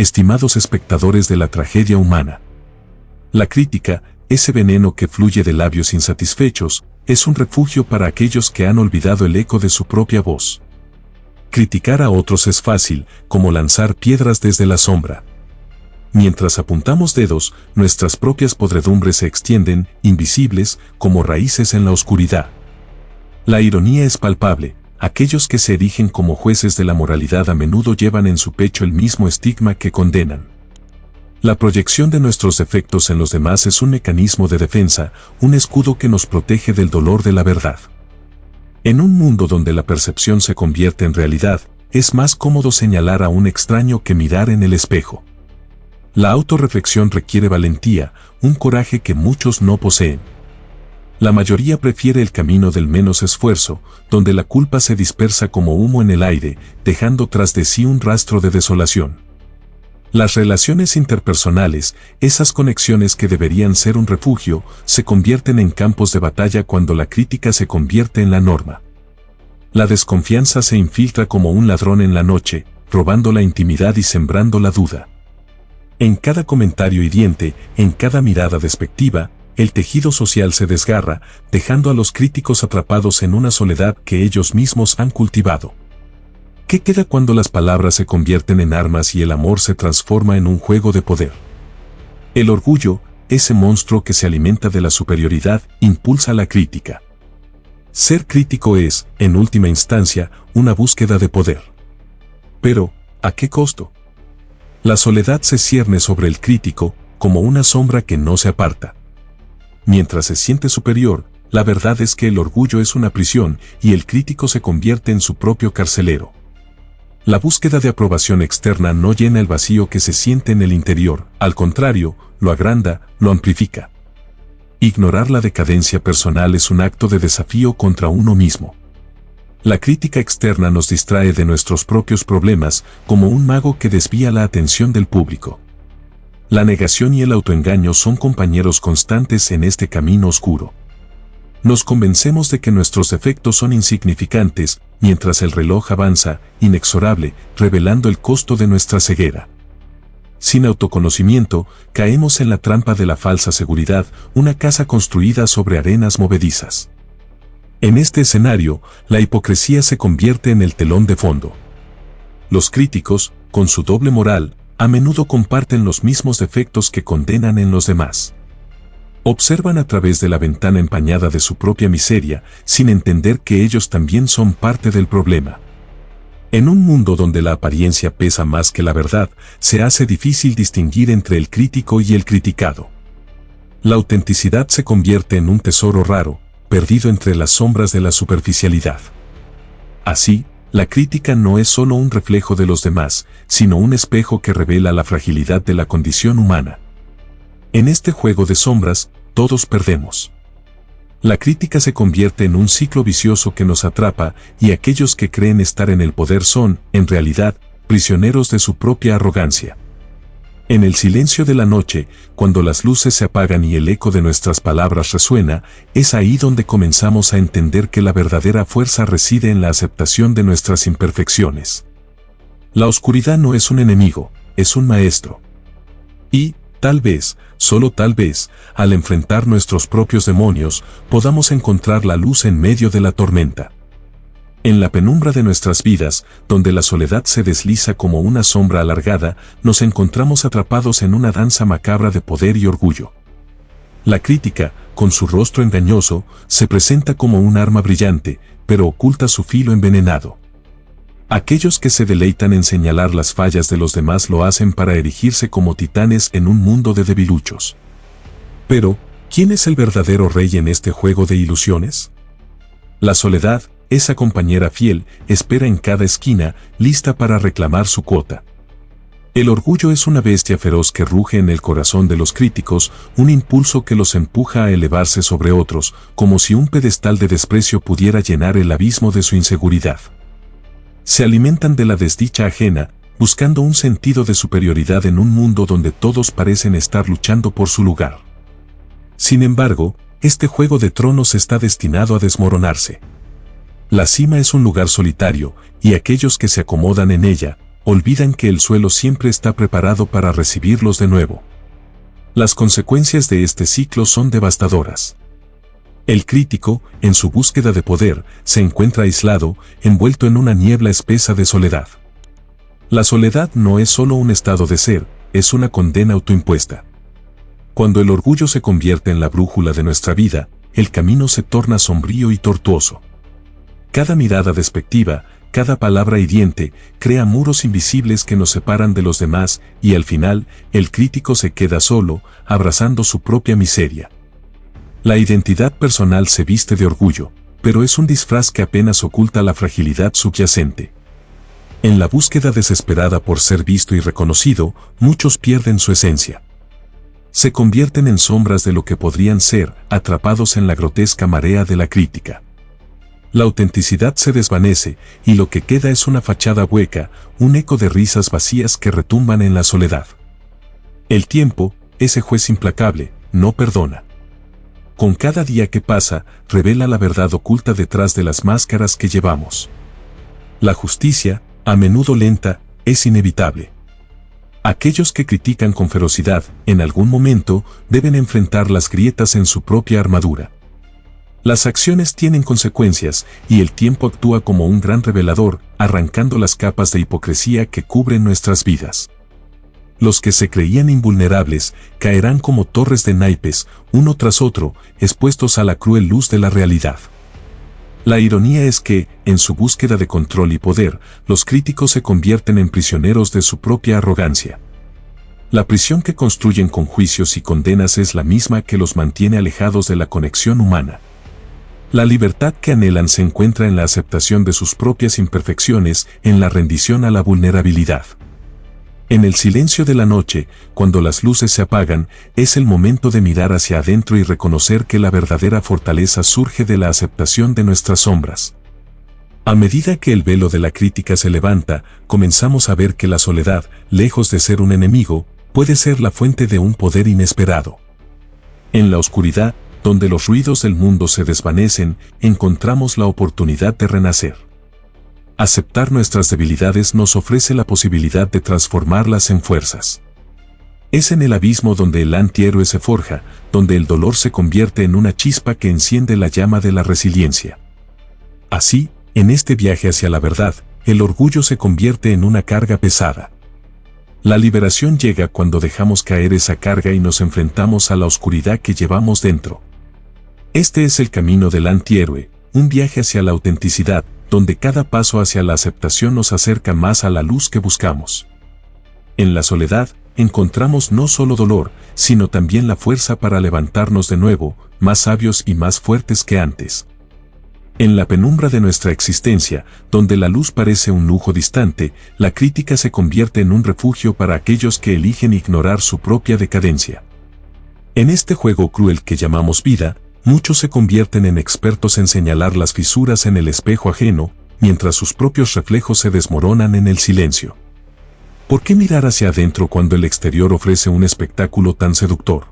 estimados espectadores de la tragedia humana. La crítica, ese veneno que fluye de labios insatisfechos, es un refugio para aquellos que han olvidado el eco de su propia voz. Criticar a otros es fácil, como lanzar piedras desde la sombra. Mientras apuntamos dedos, nuestras propias podredumbres se extienden, invisibles, como raíces en la oscuridad. La ironía es palpable. Aquellos que se erigen como jueces de la moralidad a menudo llevan en su pecho el mismo estigma que condenan. La proyección de nuestros defectos en los demás es un mecanismo de defensa, un escudo que nos protege del dolor de la verdad. En un mundo donde la percepción se convierte en realidad, es más cómodo señalar a un extraño que mirar en el espejo. La autorreflexión requiere valentía, un coraje que muchos no poseen. La mayoría prefiere el camino del menos esfuerzo, donde la culpa se dispersa como humo en el aire, dejando tras de sí un rastro de desolación. Las relaciones interpersonales, esas conexiones que deberían ser un refugio, se convierten en campos de batalla cuando la crítica se convierte en la norma. La desconfianza se infiltra como un ladrón en la noche, robando la intimidad y sembrando la duda. En cada comentario hiriente, en cada mirada despectiva, el tejido social se desgarra, dejando a los críticos atrapados en una soledad que ellos mismos han cultivado. ¿Qué queda cuando las palabras se convierten en armas y el amor se transforma en un juego de poder? El orgullo, ese monstruo que se alimenta de la superioridad, impulsa la crítica. Ser crítico es, en última instancia, una búsqueda de poder. Pero, ¿a qué costo? La soledad se cierne sobre el crítico, como una sombra que no se aparta. Mientras se siente superior, la verdad es que el orgullo es una prisión y el crítico se convierte en su propio carcelero. La búsqueda de aprobación externa no llena el vacío que se siente en el interior, al contrario, lo agranda, lo amplifica. Ignorar la decadencia personal es un acto de desafío contra uno mismo. La crítica externa nos distrae de nuestros propios problemas, como un mago que desvía la atención del público. La negación y el autoengaño son compañeros constantes en este camino oscuro. Nos convencemos de que nuestros defectos son insignificantes, mientras el reloj avanza, inexorable, revelando el costo de nuestra ceguera. Sin autoconocimiento, caemos en la trampa de la falsa seguridad, una casa construida sobre arenas movedizas. En este escenario, la hipocresía se convierte en el telón de fondo. Los críticos, con su doble moral, a menudo comparten los mismos defectos que condenan en los demás. Observan a través de la ventana empañada de su propia miseria, sin entender que ellos también son parte del problema. En un mundo donde la apariencia pesa más que la verdad, se hace difícil distinguir entre el crítico y el criticado. La autenticidad se convierte en un tesoro raro, perdido entre las sombras de la superficialidad. Así, la crítica no es solo un reflejo de los demás, sino un espejo que revela la fragilidad de la condición humana. En este juego de sombras, todos perdemos. La crítica se convierte en un ciclo vicioso que nos atrapa, y aquellos que creen estar en el poder son, en realidad, prisioneros de su propia arrogancia. En el silencio de la noche, cuando las luces se apagan y el eco de nuestras palabras resuena, es ahí donde comenzamos a entender que la verdadera fuerza reside en la aceptación de nuestras imperfecciones. La oscuridad no es un enemigo, es un maestro. Y, tal vez, solo tal vez, al enfrentar nuestros propios demonios, podamos encontrar la luz en medio de la tormenta. En la penumbra de nuestras vidas, donde la soledad se desliza como una sombra alargada, nos encontramos atrapados en una danza macabra de poder y orgullo. La crítica, con su rostro engañoso, se presenta como un arma brillante, pero oculta su filo envenenado. Aquellos que se deleitan en señalar las fallas de los demás lo hacen para erigirse como titanes en un mundo de debiluchos. Pero, ¿quién es el verdadero rey en este juego de ilusiones? La soledad, esa compañera fiel, espera en cada esquina, lista para reclamar su cuota. El orgullo es una bestia feroz que ruge en el corazón de los críticos, un impulso que los empuja a elevarse sobre otros, como si un pedestal de desprecio pudiera llenar el abismo de su inseguridad. Se alimentan de la desdicha ajena, buscando un sentido de superioridad en un mundo donde todos parecen estar luchando por su lugar. Sin embargo, este juego de tronos está destinado a desmoronarse. La cima es un lugar solitario, y aquellos que se acomodan en ella, olvidan que el suelo siempre está preparado para recibirlos de nuevo. Las consecuencias de este ciclo son devastadoras. El crítico, en su búsqueda de poder, se encuentra aislado, envuelto en una niebla espesa de soledad. La soledad no es solo un estado de ser, es una condena autoimpuesta. Cuando el orgullo se convierte en la brújula de nuestra vida, el camino se torna sombrío y tortuoso. Cada mirada despectiva, cada palabra hiriente, crea muros invisibles que nos separan de los demás y al final, el crítico se queda solo, abrazando su propia miseria. La identidad personal se viste de orgullo, pero es un disfraz que apenas oculta la fragilidad subyacente. En la búsqueda desesperada por ser visto y reconocido, muchos pierden su esencia. Se convierten en sombras de lo que podrían ser, atrapados en la grotesca marea de la crítica. La autenticidad se desvanece, y lo que queda es una fachada hueca, un eco de risas vacías que retumban en la soledad. El tiempo, ese juez implacable, no perdona. Con cada día que pasa, revela la verdad oculta detrás de las máscaras que llevamos. La justicia, a menudo lenta, es inevitable. Aquellos que critican con ferocidad, en algún momento, deben enfrentar las grietas en su propia armadura. Las acciones tienen consecuencias, y el tiempo actúa como un gran revelador, arrancando las capas de hipocresía que cubren nuestras vidas. Los que se creían invulnerables, caerán como torres de naipes, uno tras otro, expuestos a la cruel luz de la realidad. La ironía es que, en su búsqueda de control y poder, los críticos se convierten en prisioneros de su propia arrogancia. La prisión que construyen con juicios y condenas es la misma que los mantiene alejados de la conexión humana. La libertad que anhelan se encuentra en la aceptación de sus propias imperfecciones, en la rendición a la vulnerabilidad. En el silencio de la noche, cuando las luces se apagan, es el momento de mirar hacia adentro y reconocer que la verdadera fortaleza surge de la aceptación de nuestras sombras. A medida que el velo de la crítica se levanta, comenzamos a ver que la soledad, lejos de ser un enemigo, puede ser la fuente de un poder inesperado. En la oscuridad, donde los ruidos del mundo se desvanecen, encontramos la oportunidad de renacer. Aceptar nuestras debilidades nos ofrece la posibilidad de transformarlas en fuerzas. Es en el abismo donde el antihéroe se forja, donde el dolor se convierte en una chispa que enciende la llama de la resiliencia. Así, en este viaje hacia la verdad, el orgullo se convierte en una carga pesada. La liberación llega cuando dejamos caer esa carga y nos enfrentamos a la oscuridad que llevamos dentro. Este es el camino del antihéroe, un viaje hacia la autenticidad, donde cada paso hacia la aceptación nos acerca más a la luz que buscamos. En la soledad, encontramos no solo dolor, sino también la fuerza para levantarnos de nuevo, más sabios y más fuertes que antes. En la penumbra de nuestra existencia, donde la luz parece un lujo distante, la crítica se convierte en un refugio para aquellos que eligen ignorar su propia decadencia. En este juego cruel que llamamos vida, muchos se convierten en expertos en señalar las fisuras en el espejo ajeno, mientras sus propios reflejos se desmoronan en el silencio. ¿Por qué mirar hacia adentro cuando el exterior ofrece un espectáculo tan seductor?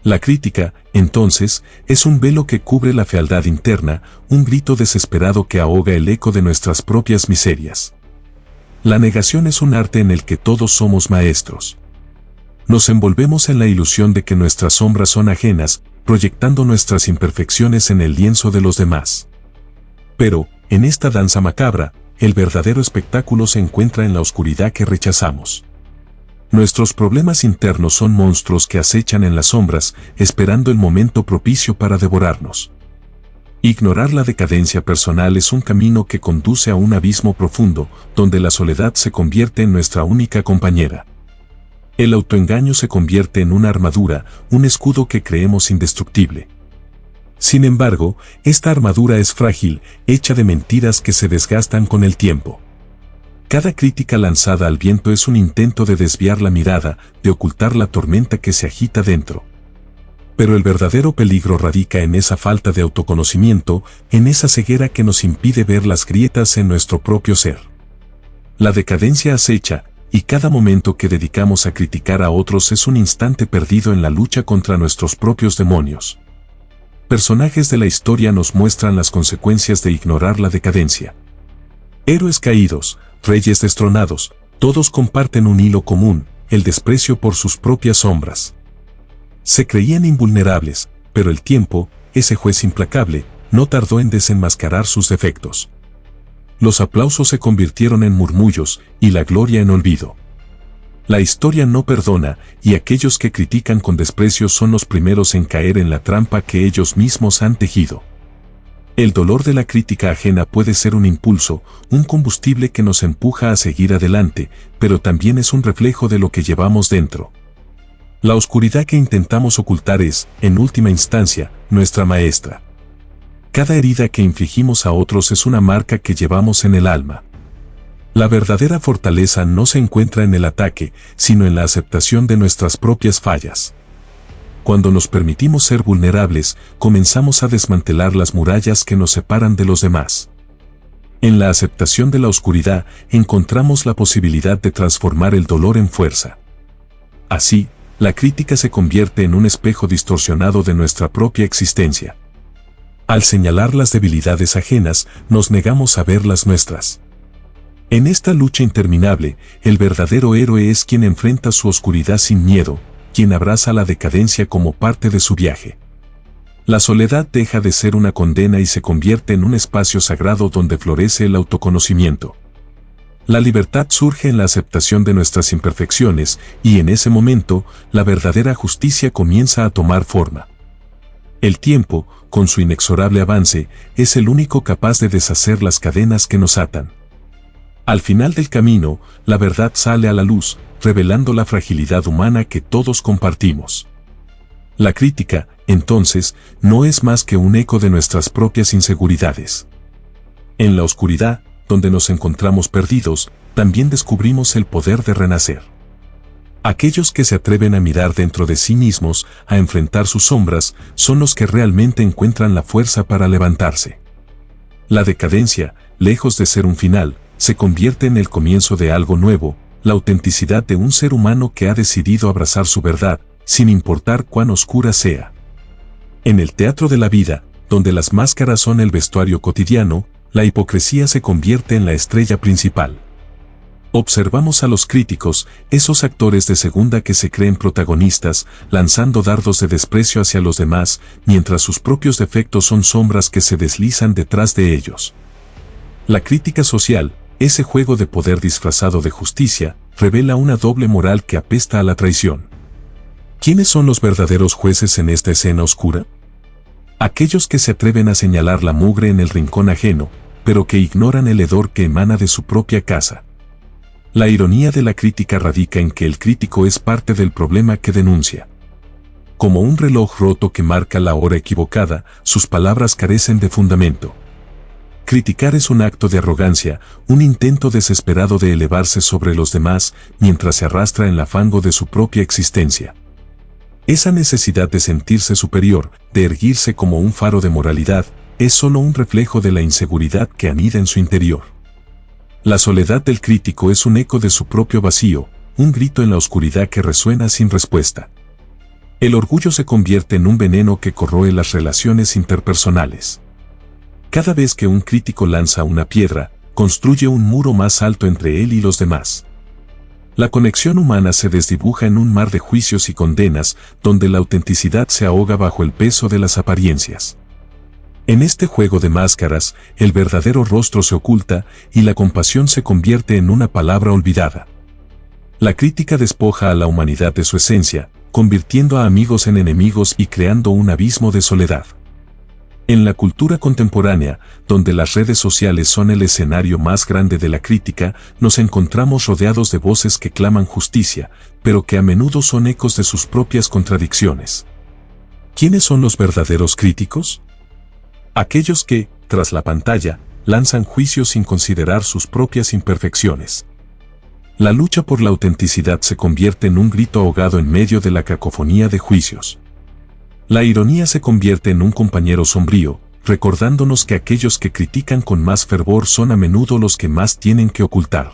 La crítica, entonces, es un velo que cubre la fealdad interna, un grito desesperado que ahoga el eco de nuestras propias miserias. La negación es un arte en el que todos somos maestros. Nos envolvemos en la ilusión de que nuestras sombras son ajenas, proyectando nuestras imperfecciones en el lienzo de los demás. Pero, en esta danza macabra, el verdadero espectáculo se encuentra en la oscuridad que rechazamos. Nuestros problemas internos son monstruos que acechan en las sombras, esperando el momento propicio para devorarnos. Ignorar la decadencia personal es un camino que conduce a un abismo profundo, donde la soledad se convierte en nuestra única compañera. El autoengaño se convierte en una armadura, un escudo que creemos indestructible. Sin embargo, esta armadura es frágil, hecha de mentiras que se desgastan con el tiempo. Cada crítica lanzada al viento es un intento de desviar la mirada, de ocultar la tormenta que se agita dentro. Pero el verdadero peligro radica en esa falta de autoconocimiento, en esa ceguera que nos impide ver las grietas en nuestro propio ser. La decadencia acecha, y cada momento que dedicamos a criticar a otros es un instante perdido en la lucha contra nuestros propios demonios. Personajes de la historia nos muestran las consecuencias de ignorar la decadencia. Héroes caídos, reyes destronados, todos comparten un hilo común, el desprecio por sus propias sombras. Se creían invulnerables, pero el tiempo, ese juez implacable, no tardó en desenmascarar sus defectos. Los aplausos se convirtieron en murmullos y la gloria en olvido. La historia no perdona, y aquellos que critican con desprecio son los primeros en caer en la trampa que ellos mismos han tejido. El dolor de la crítica ajena puede ser un impulso, un combustible que nos empuja a seguir adelante, pero también es un reflejo de lo que llevamos dentro. La oscuridad que intentamos ocultar es, en última instancia, nuestra maestra. Cada herida que infligimos a otros es una marca que llevamos en el alma. La verdadera fortaleza no se encuentra en el ataque, sino en la aceptación de nuestras propias fallas. Cuando nos permitimos ser vulnerables, comenzamos a desmantelar las murallas que nos separan de los demás. En la aceptación de la oscuridad, encontramos la posibilidad de transformar el dolor en fuerza. Así, la crítica se convierte en un espejo distorsionado de nuestra propia existencia. Al señalar las debilidades ajenas, nos negamos a ver las nuestras. En esta lucha interminable, el verdadero héroe es quien enfrenta su oscuridad sin miedo, quien abraza la decadencia como parte de su viaje. La soledad deja de ser una condena y se convierte en un espacio sagrado donde florece el autoconocimiento. La libertad surge en la aceptación de nuestras imperfecciones, y en ese momento, la verdadera justicia comienza a tomar forma. El tiempo, con su inexorable avance, es el único capaz de deshacer las cadenas que nos atan. Al final del camino, la verdad sale a la luz, revelando la fragilidad humana que todos compartimos. La crítica, entonces, no es más que un eco de nuestras propias inseguridades. En la oscuridad, donde nos encontramos perdidos, también descubrimos el poder de renacer. Aquellos que se atreven a mirar dentro de sí mismos, a enfrentar sus sombras, son los que realmente encuentran la fuerza para levantarse. La decadencia, lejos de ser un final, se convierte en el comienzo de algo nuevo, la autenticidad de un ser humano que ha decidido abrazar su verdad, sin importar cuán oscura sea. En el teatro de la vida, donde las máscaras son el vestuario cotidiano, la hipocresía se convierte en la estrella principal. Observamos a los críticos, esos actores de segunda que se creen protagonistas, lanzando dardos de desprecio hacia los demás, mientras sus propios defectos son sombras que se deslizan detrás de ellos. La crítica social, ese juego de poder disfrazado de justicia, revela una doble moral que apesta a la traición. ¿Quiénes son los verdaderos jueces en esta escena oscura? Aquellos que se atreven a señalar la mugre en el rincón ajeno, pero que ignoran el hedor que emana de su propia casa. La ironía de la crítica radica en que el crítico es parte del problema que denuncia. Como un reloj roto que marca la hora equivocada, sus palabras carecen de fundamento. Criticar es un acto de arrogancia, un intento desesperado de elevarse sobre los demás mientras se arrastra en la fango de su propia existencia. Esa necesidad de sentirse superior, de erguirse como un faro de moralidad, es solo un reflejo de la inseguridad que anida en su interior. La soledad del crítico es un eco de su propio vacío, un grito en la oscuridad que resuena sin respuesta. El orgullo se convierte en un veneno que corroe las relaciones interpersonales. Cada vez que un crítico lanza una piedra, construye un muro más alto entre él y los demás. La conexión humana se desdibuja en un mar de juicios y condenas, donde la autenticidad se ahoga bajo el peso de las apariencias. En este juego de máscaras, el verdadero rostro se oculta y la compasión se convierte en una palabra olvidada. La crítica despoja a la humanidad de su esencia, convirtiendo a amigos en enemigos y creando un abismo de soledad. En la cultura contemporánea, donde las redes sociales son el escenario más grande de la crítica, nos encontramos rodeados de voces que claman justicia, pero que a menudo son ecos de sus propias contradicciones. ¿Quiénes son los verdaderos críticos? Aquellos que, tras la pantalla, lanzan juicios sin considerar sus propias imperfecciones. La lucha por la autenticidad se convierte en un grito ahogado en medio de la cacofonía de juicios. La ironía se convierte en un compañero sombrío, recordándonos que aquellos que critican con más fervor son a menudo los que más tienen que ocultar.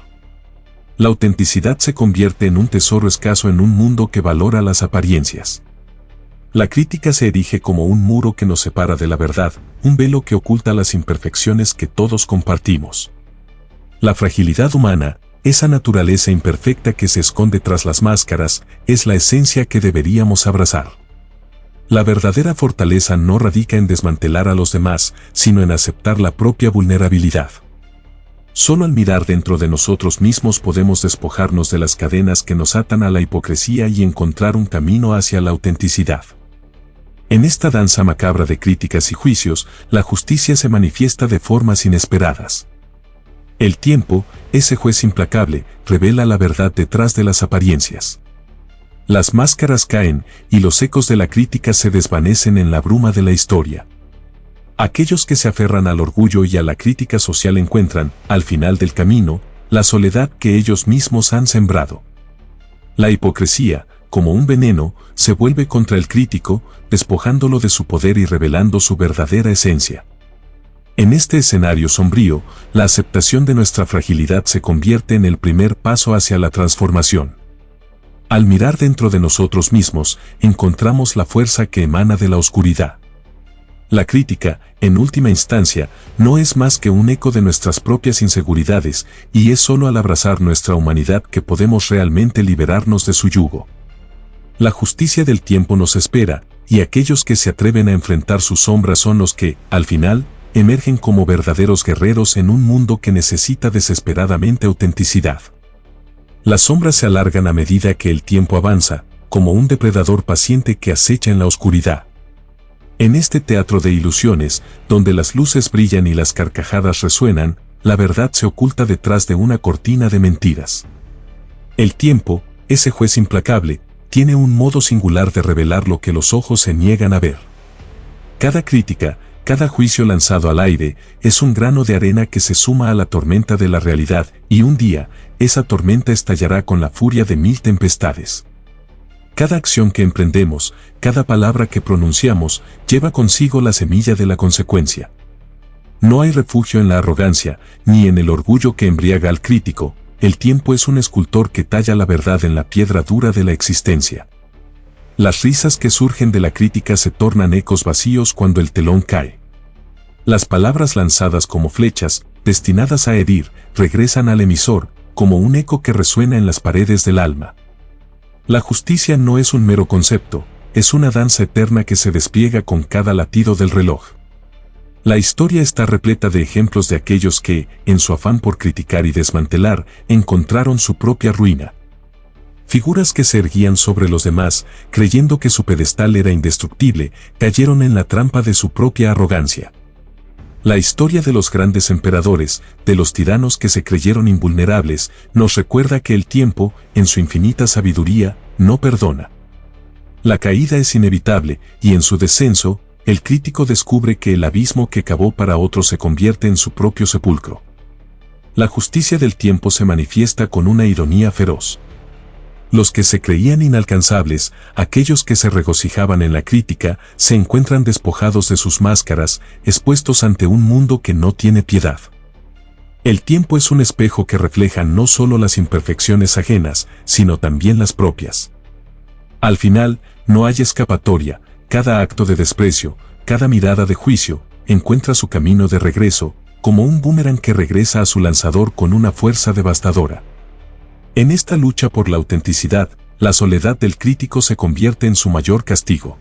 La autenticidad se convierte en un tesoro escaso en un mundo que valora las apariencias. La crítica se erige como un muro que nos separa de la verdad, un velo que oculta las imperfecciones que todos compartimos. La fragilidad humana, esa naturaleza imperfecta que se esconde tras las máscaras, es la esencia que deberíamos abrazar. La verdadera fortaleza no radica en desmantelar a los demás, sino en aceptar la propia vulnerabilidad. Solo al mirar dentro de nosotros mismos podemos despojarnos de las cadenas que nos atan a la hipocresía y encontrar un camino hacia la autenticidad. En esta danza macabra de críticas y juicios, la justicia se manifiesta de formas inesperadas. El tiempo, ese juez implacable, revela la verdad detrás de las apariencias. Las máscaras caen y los ecos de la crítica se desvanecen en la bruma de la historia. Aquellos que se aferran al orgullo y a la crítica social encuentran, al final del camino, la soledad que ellos mismos han sembrado. La hipocresía, como un veneno, se vuelve contra el crítico, despojándolo de su poder y revelando su verdadera esencia. En este escenario sombrío, la aceptación de nuestra fragilidad se convierte en el primer paso hacia la transformación. Al mirar dentro de nosotros mismos, encontramos la fuerza que emana de la oscuridad. La crítica, en última instancia, no es más que un eco de nuestras propias inseguridades, y es solo al abrazar nuestra humanidad que podemos realmente liberarnos de su yugo. La justicia del tiempo nos espera, y aquellos que se atreven a enfrentar sus sombras son los que, al final, emergen como verdaderos guerreros en un mundo que necesita desesperadamente autenticidad. Las sombras se alargan a medida que el tiempo avanza, como un depredador paciente que acecha en la oscuridad. En este teatro de ilusiones, donde las luces brillan y las carcajadas resuenan, la verdad se oculta detrás de una cortina de mentiras. El tiempo, ese juez implacable, tiene un modo singular de revelar lo que los ojos se niegan a ver. Cada crítica, cada juicio lanzado al aire, es un grano de arena que se suma a la tormenta de la realidad, y un día, esa tormenta estallará con la furia de 1000 tempestades. Cada acción que emprendemos, cada palabra que pronunciamos, lleva consigo la semilla de la consecuencia. No hay refugio en la arrogancia, ni en el orgullo que embriaga al crítico. El tiempo es un escultor que talla la verdad en la piedra dura de la existencia. Las risas que surgen de la crítica se tornan ecos vacíos cuando el telón cae. Las palabras lanzadas como flechas, destinadas a herir, regresan al emisor, como un eco que resuena en las paredes del alma. La justicia no es un mero concepto, es una danza eterna que se despliega con cada latido del reloj. La historia está repleta de ejemplos de aquellos que, en su afán por criticar y desmantelar, encontraron su propia ruina. Figuras que se erguían sobre los demás, creyendo que su pedestal era indestructible, cayeron en la trampa de su propia arrogancia. La historia de los grandes emperadores, de los tiranos que se creyeron invulnerables, nos recuerda que el tiempo, en su infinita sabiduría, no perdona. La caída es inevitable, y en su descenso, el crítico descubre que el abismo que cavó para otros se convierte en su propio sepulcro. La justicia del tiempo se manifiesta con una ironía feroz. Los que se creían inalcanzables, aquellos que se regocijaban en la crítica, se encuentran despojados de sus máscaras, expuestos ante un mundo que no tiene piedad. El tiempo es un espejo que refleja no solo las imperfecciones ajenas, sino también las propias. Al final, no hay escapatoria, cada acto de desprecio, cada mirada de juicio, encuentra su camino de regreso, como un boomerang que regresa a su lanzador con una fuerza devastadora. En esta lucha por la autenticidad, la soledad del crítico se convierte en su mayor castigo.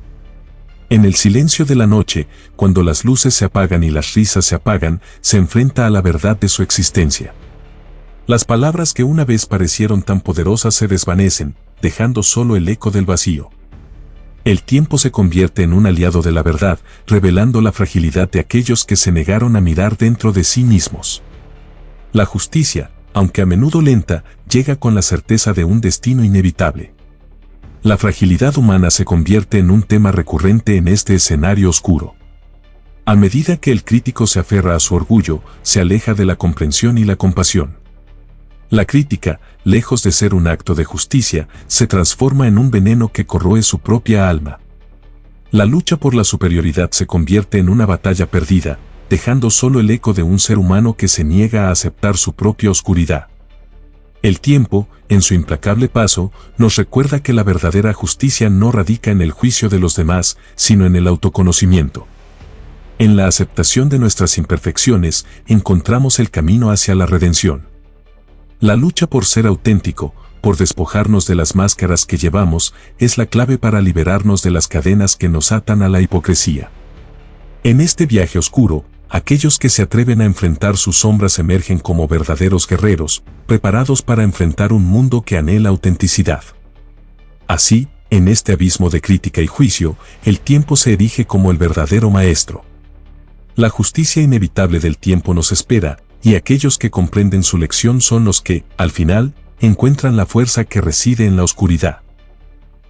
En el silencio de la noche, cuando las luces se apagan y las risas se apagan, se enfrenta a la verdad de su existencia. Las palabras que una vez parecieron tan poderosas se desvanecen, dejando solo el eco del vacío. El tiempo se convierte en un aliado de la verdad, revelando la fragilidad de aquellos que se negaron a mirar dentro de sí mismos. La justicia, aunque a menudo lenta, llega con la certeza de un destino inevitable. La fragilidad humana se convierte en un tema recurrente en este escenario oscuro. A medida que el crítico se aferra a su orgullo, se aleja de la comprensión y la compasión. La crítica, lejos de ser un acto de justicia, se transforma en un veneno que corroe su propia alma. La lucha por la superioridad se convierte en una batalla perdida, dejando solo el eco de un ser humano que se niega a aceptar su propia oscuridad. El tiempo, en su implacable paso, nos recuerda que la verdadera justicia no radica en el juicio de los demás, sino en el autoconocimiento. En la aceptación de nuestras imperfecciones encontramos el camino hacia la redención. La lucha por ser auténtico, por despojarnos de las máscaras que llevamos, es la clave para liberarnos de las cadenas que nos atan a la hipocresía. En este viaje oscuro, aquellos que se atreven a enfrentar sus sombras emergen como verdaderos guerreros, preparados para enfrentar un mundo que anhela autenticidad. Así, en este abismo de crítica y juicio, el tiempo se erige como el verdadero maestro. La justicia inevitable del tiempo nos espera, y aquellos que comprenden su lección son los que, al final, encuentran la fuerza que reside en la oscuridad.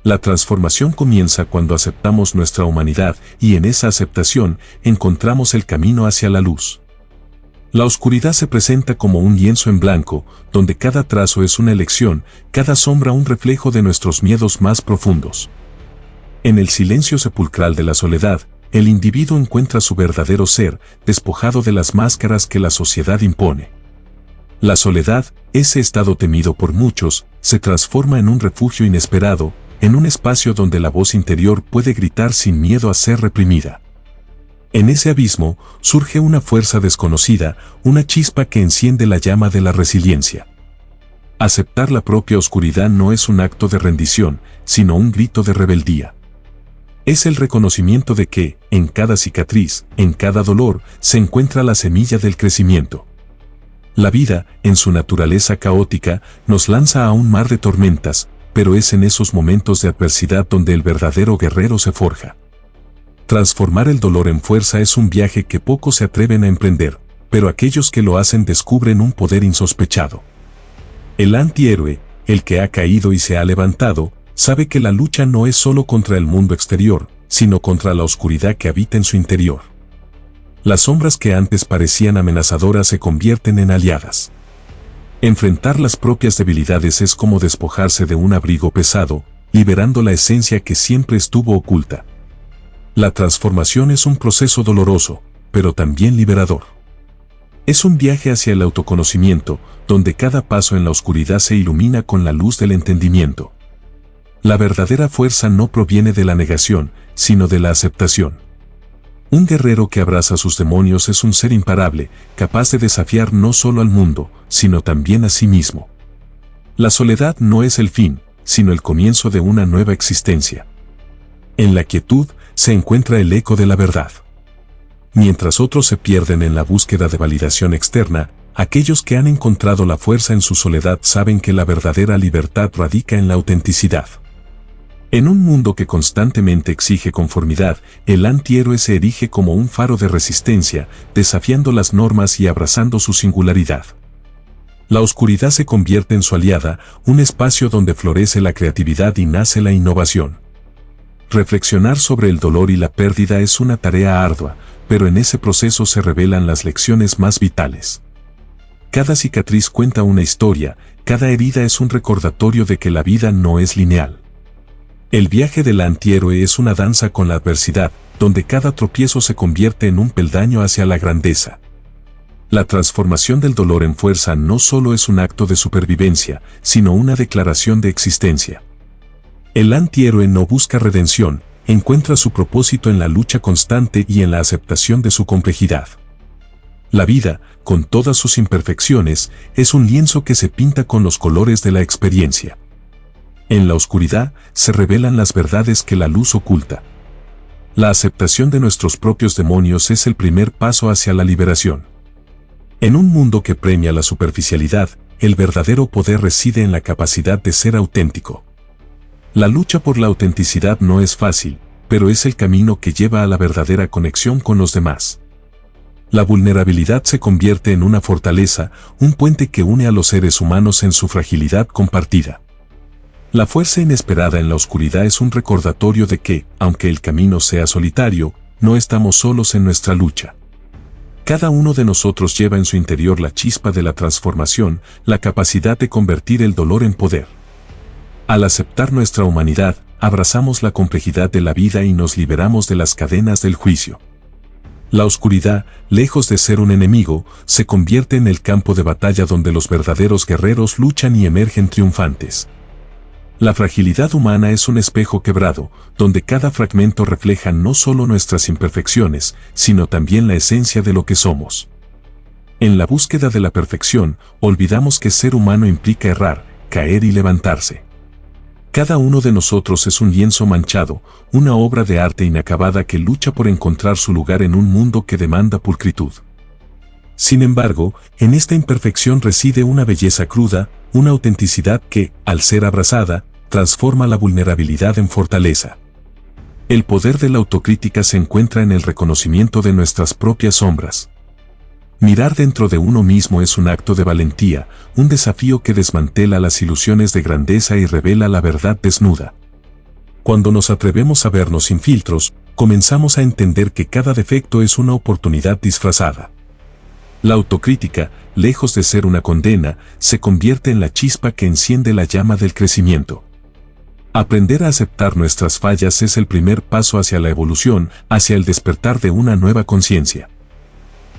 La transformación comienza cuando aceptamos nuestra humanidad y en esa aceptación encontramos el camino hacia la luz. La oscuridad se presenta como un lienzo en blanco, donde cada trazo es una elección, cada sombra un reflejo de nuestros miedos más profundos. En el silencio sepulcral de la soledad, el individuo encuentra su verdadero ser, despojado de las máscaras que la sociedad impone. La soledad, ese estado temido por muchos, se transforma en un refugio inesperado, en un espacio donde la voz interior puede gritar sin miedo a ser reprimida. En ese abismo surge una fuerza desconocida, una chispa que enciende la llama de la resiliencia. Aceptar la propia oscuridad no es un acto de rendición, sino un grito de rebeldía. Es el reconocimiento de que, en cada cicatriz, en cada dolor, se encuentra la semilla del crecimiento. La vida, en su naturaleza caótica, nos lanza a un mar de tormentas, pero es en esos momentos de adversidad donde el verdadero guerrero se forja. Transformar el dolor en fuerza es un viaje que pocos se atreven a emprender, pero aquellos que lo hacen descubren un poder insospechado. El antihéroe, el que ha caído y se ha levantado, sabe que la lucha no es solo contra el mundo exterior, sino contra la oscuridad que habita en su interior. Las sombras que antes parecían amenazadoras se convierten en aliadas. Enfrentar las propias debilidades es como despojarse de un abrigo pesado, liberando la esencia que siempre estuvo oculta. La transformación es un proceso doloroso, pero también liberador. Es un viaje hacia el autoconocimiento, donde cada paso en la oscuridad se ilumina con la luz del entendimiento. La verdadera fuerza no proviene de la negación, sino de la aceptación. Un guerrero que abraza a sus demonios es un ser imparable, capaz de desafiar no solo al mundo, sino también a sí mismo. La soledad no es el fin, sino el comienzo de una nueva existencia. En la quietud se encuentra el eco de la verdad. Mientras otros se pierden en la búsqueda de validación externa, aquellos que han encontrado la fuerza en su soledad saben que la verdadera libertad radica en la autenticidad. En un mundo que constantemente exige conformidad, el antihéroe se erige como un faro de resistencia, desafiando las normas y abrazando su singularidad. La oscuridad se convierte en su aliada, un espacio donde florece la creatividad y nace la innovación. Reflexionar sobre el dolor y la pérdida es una tarea ardua, pero en ese proceso se revelan las lecciones más vitales. Cada cicatriz cuenta una historia, cada herida es un recordatorio de que la vida no es lineal. El viaje del antihéroe es una danza con la adversidad, donde cada tropiezo se convierte en un peldaño hacia la grandeza. La transformación del dolor en fuerza no solo es un acto de supervivencia, sino una declaración de existencia. El antihéroe no busca redención, encuentra su propósito en la lucha constante y en la aceptación de su complejidad. La vida, con todas sus imperfecciones, es un lienzo que se pinta con los colores de la experiencia. En la oscuridad se revelan las verdades que la luz oculta. La aceptación de nuestros propios demonios es el primer paso hacia la liberación. En un mundo que premia la superficialidad, el verdadero poder reside en la capacidad de ser auténtico. La lucha por la autenticidad no es fácil, pero es el camino que lleva a la verdadera conexión con los demás. La vulnerabilidad se convierte en una fortaleza, un puente que une a los seres humanos en su fragilidad compartida. La fuerza inesperada en la oscuridad es un recordatorio de que, aunque el camino sea solitario, no estamos solos en nuestra lucha. Cada uno de nosotros lleva en su interior la chispa de la transformación, la capacidad de convertir el dolor en poder. Al aceptar nuestra humanidad, abrazamos la complejidad de la vida y nos liberamos de las cadenas del juicio. La oscuridad, lejos de ser un enemigo, se convierte en el campo de batalla donde los verdaderos guerreros luchan y emergen triunfantes. La fragilidad humana es un espejo quebrado, donde cada fragmento refleja no solo nuestras imperfecciones, sino también la esencia de lo que somos. En la búsqueda de la perfección, olvidamos que ser humano implica errar, caer y levantarse. Cada uno de nosotros es un lienzo manchado, una obra de arte inacabada que lucha por encontrar su lugar en un mundo que demanda pulcritud. Sin embargo, en esta imperfección reside una belleza cruda, una autenticidad que, al ser abrazada, transforma la vulnerabilidad en fortaleza. El poder de la autocrítica se encuentra en el reconocimiento de nuestras propias sombras. Mirar dentro de uno mismo es un acto de valentía, un desafío que desmantela las ilusiones de grandeza y revela la verdad desnuda. Cuando nos atrevemos a vernos sin filtros, comenzamos a entender que cada defecto es una oportunidad disfrazada. La autocrítica, lejos de ser una condena, se convierte en la chispa que enciende la llama del crecimiento. Aprender a aceptar nuestras fallas es el primer paso hacia la evolución, hacia el despertar de una nueva conciencia.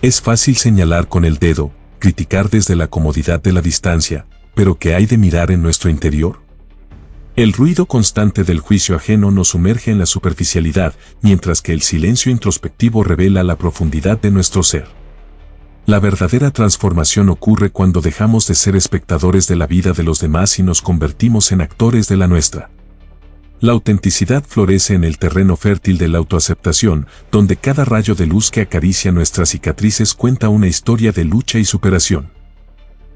Es fácil señalar con el dedo, criticar desde la comodidad de la distancia, pero ¿qué hay de mirar en nuestro interior? El ruido constante del juicio ajeno nos sumerge en la superficialidad, mientras que el silencio introspectivo revela la profundidad de nuestro ser. La verdadera transformación ocurre cuando dejamos de ser espectadores de la vida de los demás y nos convertimos en actores de la nuestra. La autenticidad florece en el terreno fértil de la autoaceptación, donde cada rayo de luz que acaricia nuestras cicatrices cuenta una historia de lucha y superación.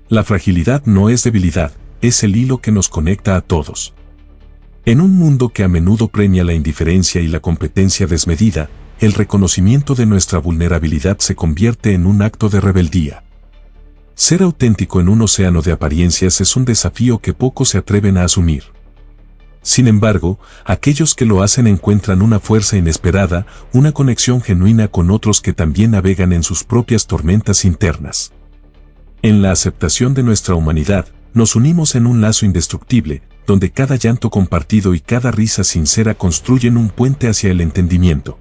La fragilidad no es debilidad, es el hilo que nos conecta a todos. En un mundo que a menudo premia la indiferencia y la competencia desmedida, el reconocimiento de nuestra vulnerabilidad se convierte en un acto de rebeldía. Ser auténtico en un océano de apariencias es un desafío que pocos se atreven a asumir. Sin embargo, aquellos que lo hacen encuentran una fuerza inesperada, una conexión genuina con otros que también navegan en sus propias tormentas internas. En la aceptación de nuestra humanidad, nos unimos en un lazo indestructible, donde cada llanto compartido y cada risa sincera construyen un puente hacia el entendimiento.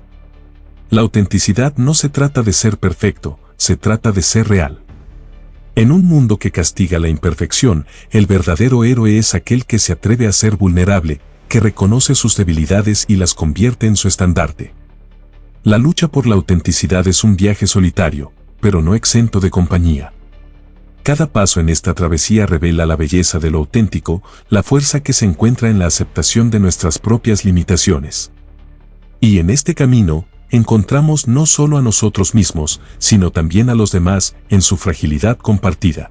La autenticidad no se trata de ser perfecto, se trata de ser real. En un mundo que castiga la imperfección, el verdadero héroe es aquel que se atreve a ser vulnerable, que reconoce sus debilidades y las convierte en su estandarte. La lucha por la autenticidad es un viaje solitario, pero no exento de compañía. Cada paso en esta travesía revela la belleza de lo auténtico, la fuerza que se encuentra en la aceptación de nuestras propias limitaciones. Y en este camino, encontramos no solo a nosotros mismos, sino también a los demás en su fragilidad compartida.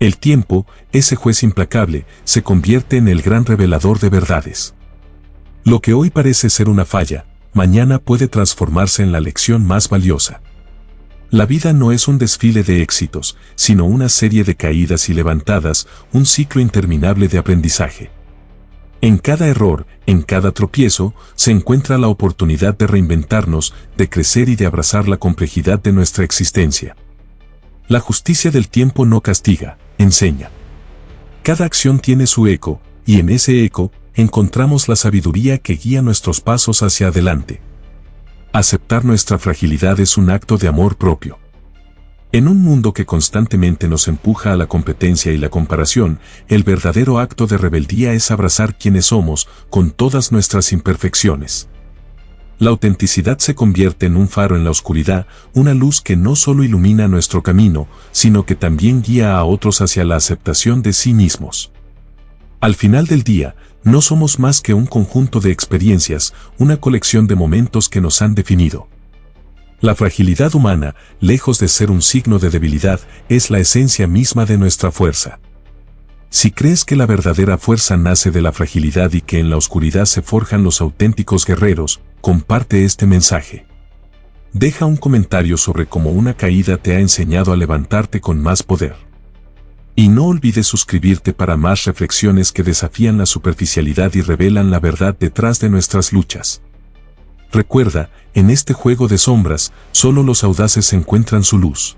El tiempo, ese juez implacable, se convierte en el gran revelador de verdades. Lo que hoy parece ser una falla, mañana puede transformarse en la lección más valiosa. La vida no es un desfile de éxitos, sino una serie de caídas y levantadas, un ciclo interminable de aprendizaje. En cada error, en cada tropiezo, se encuentra la oportunidad de reinventarnos, de crecer y de abrazar la complejidad de nuestra existencia. La justicia del tiempo no castiga, enseña. Cada acción tiene su eco, y en ese eco, encontramos la sabiduría que guía nuestros pasos hacia adelante. Aceptar nuestra fragilidad es un acto de amor propio. En un mundo que constantemente nos empuja a la competencia y la comparación, el verdadero acto de rebeldía es abrazar quienes somos, con todas nuestras imperfecciones. La autenticidad se convierte en un faro en la oscuridad, una luz que no solo ilumina nuestro camino, sino que también guía a otros hacia la aceptación de sí mismos. Al final del día, no somos más que un conjunto de experiencias, una colección de momentos que nos han definido. La fragilidad humana, lejos de ser un signo de debilidad, es la esencia misma de nuestra fuerza. Si crees que la verdadera fuerza nace de la fragilidad y que en la oscuridad se forjan los auténticos guerreros, comparte este mensaje. Deja un comentario sobre cómo una caída te ha enseñado a levantarte con más poder. Y no olvides suscribirte para más reflexiones que desafían la superficialidad y revelan la verdad detrás de nuestras luchas. Recuerda, en este juego de sombras, solo los audaces encuentran su luz.